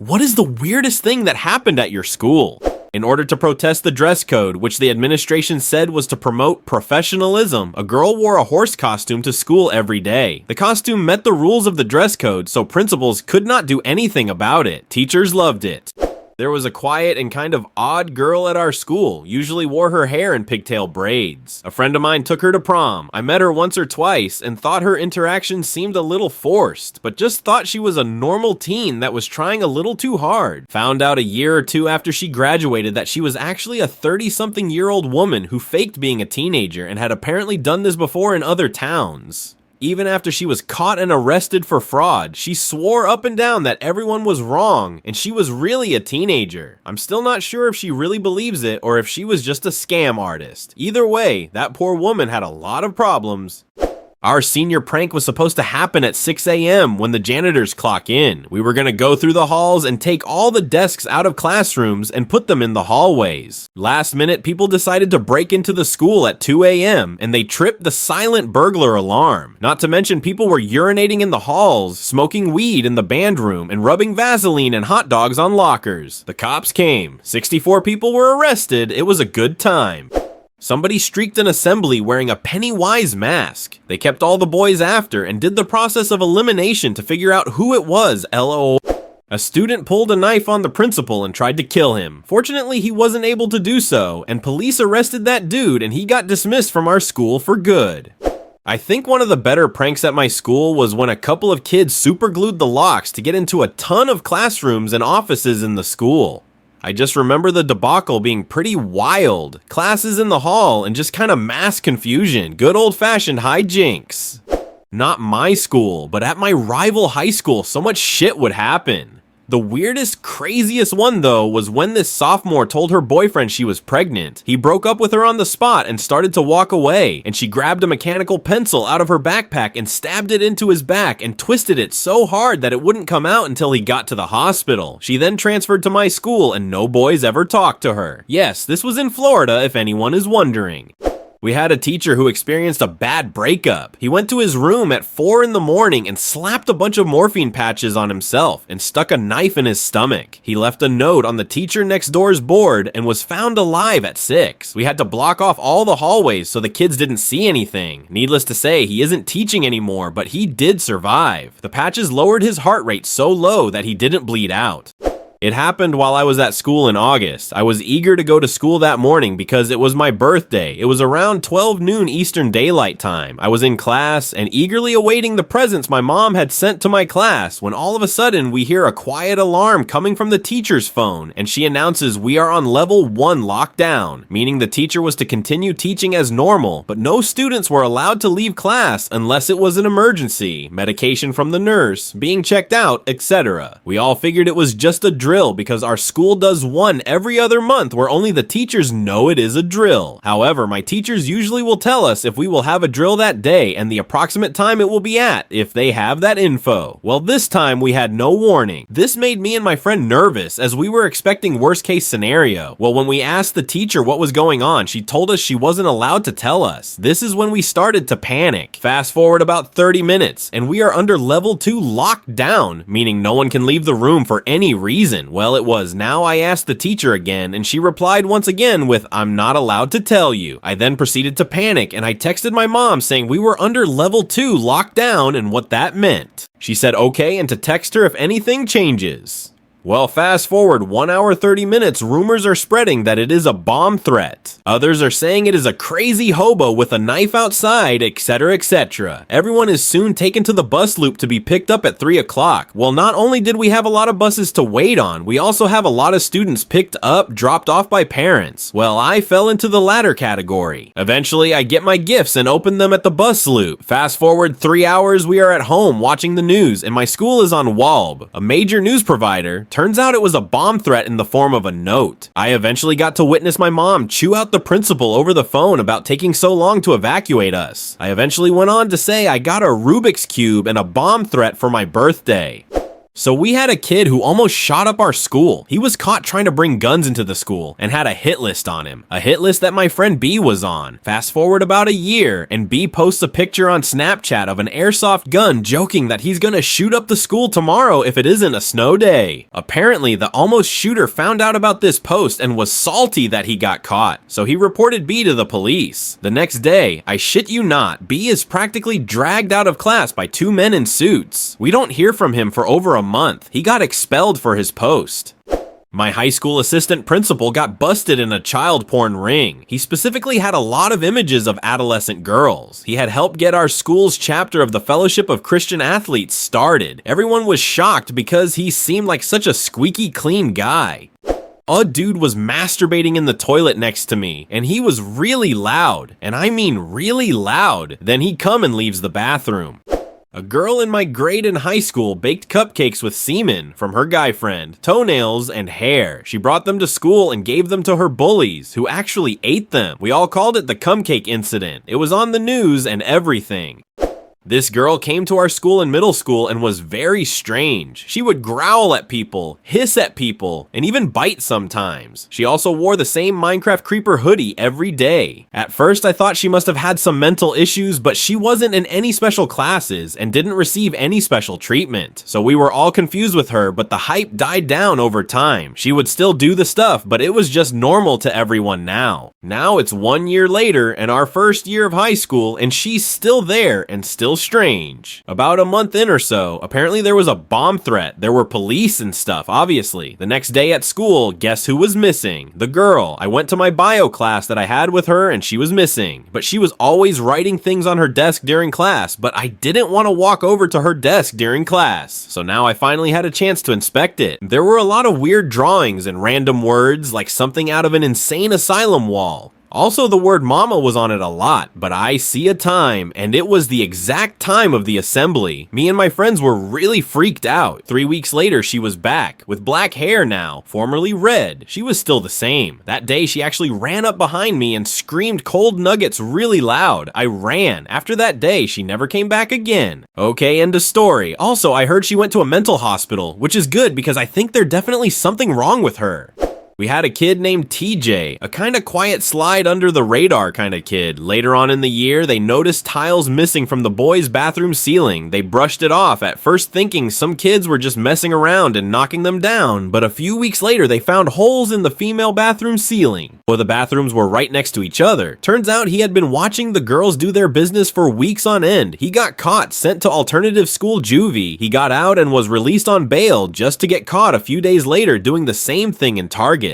What is the weirdest thing that happened at your school? In order to protest the dress code, which the administration said was to promote professionalism, a girl wore a horse costume to school every day. The costume met the rules of the dress code, so principals could not do anything about it. Teachers loved it. There was a quiet and kind of odd girl at our school, usually wore her hair in pigtail braids. A friend of mine took her to prom. I met her once or twice and thought her interactions seemed a little forced, but just thought she was a normal teen that was trying a little too hard. Found out a year or two after she graduated that she was actually a 30-something-year-old woman who faked being a teenager and had apparently done this before in other towns. Even after she was caught and arrested for fraud, she swore up and down that everyone was wrong and she was really a teenager. I'm still not sure if she really believes it or if she was just a scam artist. Either way, that poor woman had a lot of problems. Our senior prank was supposed to happen at 6 a.m. when the janitors clock in. We were gonna go through the halls and take all the desks out of classrooms and put them in the hallways. Last minute, people decided to break into the school at 2 a.m. and they tripped the silent burglar alarm. Not to mention, people were urinating in the halls, smoking weed in the band room, and rubbing Vaseline and hot dogs on lockers. The cops came. 64 people were arrested. It was a good time. Somebody streaked an assembly wearing a Pennywise mask. They kept all the boys after and did the process of elimination to figure out who it was, LOL. A student pulled a knife on the principal and tried to kill him. Fortunately, he wasn't able to do so, and police arrested that dude and he got dismissed from our school for good. I think one of the better pranks at my school was when a couple of kids superglued the locks to get into a ton of classrooms and offices in the school. I just remember the debacle being pretty wild. Classes in the hall and just kind of mass confusion. Good old-fashioned hijinks. Not my school, but at my rival high school, so much shit would happen. The weirdest, craziest one though was when this sophomore told her boyfriend she was pregnant. He broke up with her on the spot and started to walk away, and she grabbed a mechanical pencil out of her backpack and stabbed it into his back and twisted it so hard that it wouldn't come out until he got to the hospital. She then transferred to my school and no boys ever talked to her. Yes, this was in Florida if anyone is wondering. We had a teacher who experienced a bad breakup. He went to his room at 4 in the morning and slapped a bunch of morphine patches on himself and stuck a knife in his stomach. He left a note on the teacher next door's board and was found alive at 6. We had to block off all the hallways so the kids didn't see anything. Needless to say, he isn't teaching anymore, but he did survive. The patches lowered his heart rate so low that he didn't bleed out. It happened while I was at school in August. I was eager to go to school that morning because it was my birthday. It was around 12 noon Eastern Daylight Time. I was in class and eagerly awaiting the presents my mom had sent to my class when all of a sudden we hear a quiet alarm coming from the teacher's phone and she announces we are on level 1 lockdown, meaning the teacher was to continue teaching as normal, but no students were allowed to leave class unless it was an emergency, medication from the nurse, being checked out, etc. We all figured it was just a drill because our school does one every other month where only the teachers know it is a drill. However, my teachers usually will tell us if we will have a drill that day and the approximate time it will be at if they have that info. Well, this time we had no warning. This made me and my friend nervous as we were expecting worst case scenario. Well, when we asked the teacher what was going on, she told us she wasn't allowed to tell us. This is when we started to panic. Fast forward about 30 minutes and we are under level 2 locked down, meaning no one can leave the room for any reason. Well, it was. Now I asked the teacher again, and she replied once again with, "I'm not allowed to tell you." I then proceeded to panic, and I texted my mom saying we were under level 2 locked down and what that meant. She said okay and to text her if anything changes. Well, fast forward 1 hour 30 minutes, rumors are spreading that it is a bomb threat. Others are saying it is a crazy hobo with a knife outside, etc, etc. Everyone is soon taken to the bus loop to be picked up at 3 o'clock. Well, not only did we have a lot of buses to wait on, we also have a lot of students picked up, dropped off by parents. Well, I fell into the latter category. Eventually, I get my gifts and open them at the bus loop. Fast forward 3 hours, we are at home watching the news, and my school is on WALB, a major news provider. Turns out it was a bomb threat in the form of a note. I eventually got to witness my mom chew out the principal over the phone about taking so long to evacuate us. I eventually went on to say I got a Rubik's Cube and a bomb threat for my birthday. So we had a kid who almost shot up our school. He was caught trying to bring guns into the school and had a hit list on him. A hit list that my friend B was on. Fast forward about a year and B posts a picture on Snapchat of an airsoft gun joking that he's gonna shoot up the school tomorrow if it isn't a snow day. Apparently the almost shooter found out about this post and was salty that he got caught. So he reported B to the police. The next day, I shit you not, B is practically dragged out of class by two men in suits. We don't hear from him for over a month. He got expelled for his post. My high school assistant principal got busted in a child porn ring. He specifically had a lot of images of adolescent girls. He had helped get our school's chapter of the Fellowship of Christian Athletes started. Everyone was shocked because he seemed like such a squeaky clean guy. A dude was masturbating in the toilet next to me, and he was really loud, and I mean really loud. Then he come and leaves the bathroom. A girl in my grade in high school baked cupcakes with semen from her guy friend, toenails, and hair. She brought them to school and gave them to her bullies, who actually ate them. We all called it the cupcake incident. It was on the news and everything. This girl came to our school in middle school and was very strange. She would growl at people, hiss at people, and even bite sometimes. She also wore the same Minecraft Creeper hoodie every day. At first, I thought she must have had some mental issues, but she wasn't in any special classes and didn't receive any special treatment. So we were all confused with her, but the hype died down over time. She would still do the stuff, but it was just normal to everyone now. Now it's 1 year later and our first year of high school, and she's still there and still strange. About a month in or so, apparently there was a bomb threat. There were police and stuff, obviously. The next day at school, guess who was missing? The girl. I went to my bio class that I had with her and she was missing. But she was always writing things on her desk during class, but I didn't want to walk over to her desk during class. So now I finally had a chance to inspect it. There were a lot of weird drawings and random words, like something out of an insane asylum wall. Also, the word mama was on it a lot, but I see a time, and it was the exact time of the assembly. Me and my friends were really freaked out. 3 weeks later, she was back, with black hair now, formerly red. She was still the same. That day, she actually ran up behind me and screamed cold nuggets really loud. I ran. After that day, she never came back again. Okay, end of story. Also, I heard she went to a mental hospital, which is good because I think there's definitely something wrong with her. We had a kid named TJ, a kind of quiet slide under the radar kind of kid. Later on in the year, they noticed tiles missing from the boys' bathroom ceiling. They brushed it off, at first thinking some kids were just messing around and knocking them down, but a few weeks later they found holes in the female bathroom ceiling. Well, the bathrooms were right next to each other. Turns out he had been watching the girls do their business for weeks on end. He got caught, sent to alternative school juvie. He got out and was released on bail just to get caught a few days later doing the same thing in Target.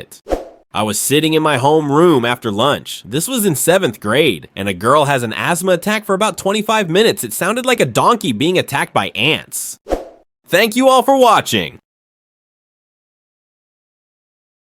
I was sitting in my home room after lunch. This was in 7th grade, and a girl has an asthma attack for about 25 minutes. It sounded like a donkey being attacked by ants. Thank you all for watching.